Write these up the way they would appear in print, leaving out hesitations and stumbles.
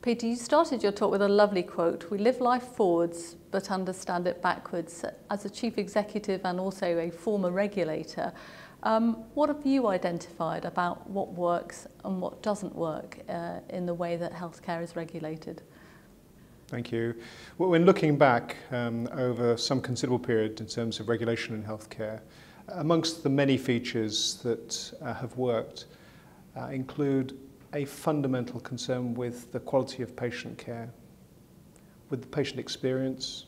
Peter, you started your talk with a lovely quote: "We live life forwards but understand it backwards." As a chief executive and also a former regulator, what have you identified about what works and what doesn't work in the way that healthcare is regulated? Thank you. Well, when looking back over some considerable period in terms of regulation in healthcare, amongst the many features that have worked include a fundamental concern with the quality of patient care, with the patient experience,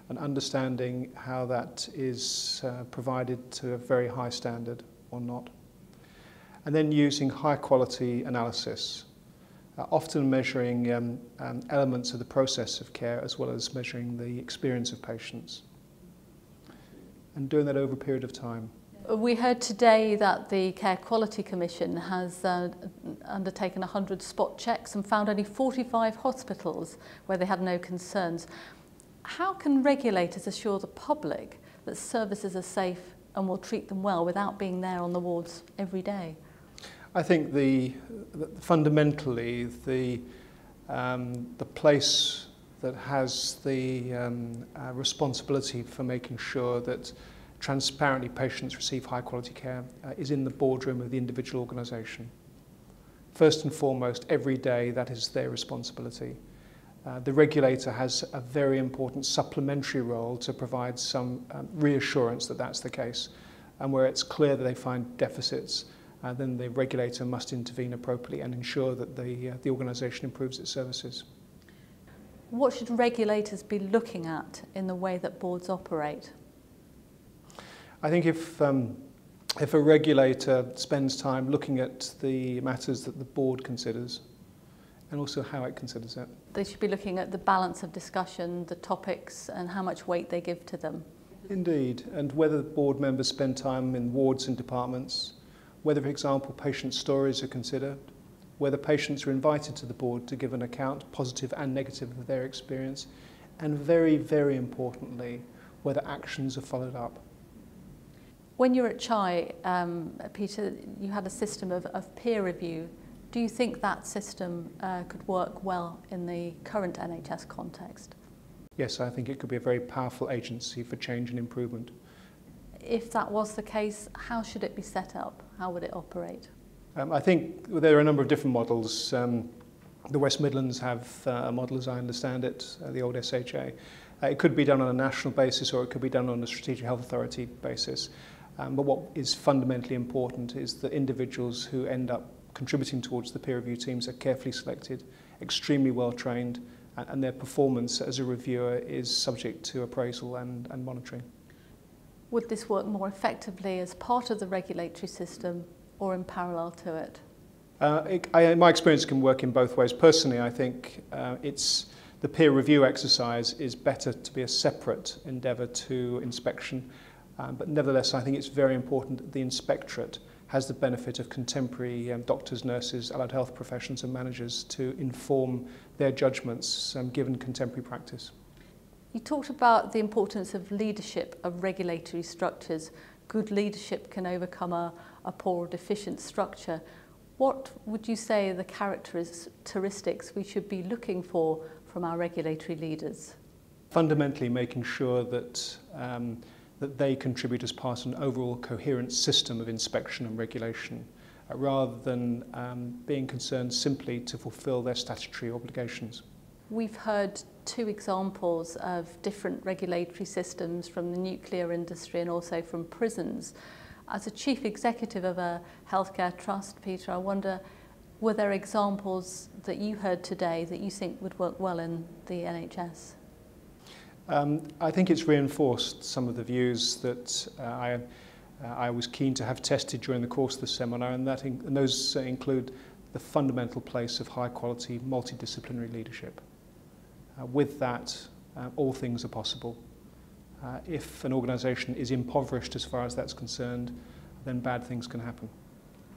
and understanding how that is provided to a very high standard or not. And then using high quality analysis, often measuring elements of the process of care as well as measuring the experience of patients, and doing that over a period of time. We heard today that the Care Quality Commission has undertaken 100 spot checks and found only 45 hospitals where they had no concerns. How can regulators assure the public that services are safe and will treat them well without being there on the wards every day? I think fundamentally the place that has the responsibility for making sure that transparently patients receive high quality care is in the boardroom of the individual organisation. First and foremost, every day that is their responsibility. The regulator has a very important supplementary role to provide some reassurance that that's the case, and where it's clear that they find deficits, then the regulator must intervene appropriately and ensure that the organisation improves its services. What should regulators be looking at in the way that boards operate? I think if a regulator spends time looking at the matters that the board considers and also how it considers it. They should be looking at the balance of discussion, the topics, and how much weight they give to them. Indeed, and whether the board members spend time in wards and departments, whether, for example, patient stories are considered, whether patients are invited to the board to give an account, positive and negative, of their experience, and very, very importantly, whether actions are followed up. When you were at CHI, Peter, you had a system of peer review. Do you think that system could work well in the current NHS context? Yes, I think it could be a very powerful agency for change and improvement. If that was the case, how should it be set up? How would it operate? I think there are a number of different models. The West Midlands have a model, as I understand it, the old SHA. It could be done on a national basis or it could be done on a Strategic Health Authority basis. But what is fundamentally important is that individuals who end up contributing towards the peer review teams are carefully selected, extremely well trained, and their performance as a reviewer is subject to appraisal and monitoring. Would this work more effectively as part of the regulatory system or in parallel to it? In my experience, it can work in both ways. Personally, I think the peer review exercise is better to be a separate endeavour to inspection. But nevertheless, I think it's very important that the inspectorate has the benefit of contemporary doctors, nurses, allied health professions and managers to inform their judgments given contemporary practice. You talked about the importance of leadership of regulatory structures. Good leadership can overcome a poor or deficient structure. What would you say are the characteristics we should be looking for from our regulatory leaders? Fundamentally, making sure that that they contribute as part of an overall coherent system of inspection and regulation, rather than being concerned simply to fulfil their statutory obligations. We've heard two examples of different regulatory systems from the nuclear industry and also from prisons. As a chief executive of a healthcare trust, Peter, I wonder, were there examples that you heard today that you think would work well in the NHS? I think it's reinforced some of the views that I was keen to have tested during the course of the seminar, and those include the fundamental place of high quality multidisciplinary leadership. With that, all things are possible. If an organisation is impoverished as far as that's concerned, then bad things can happen.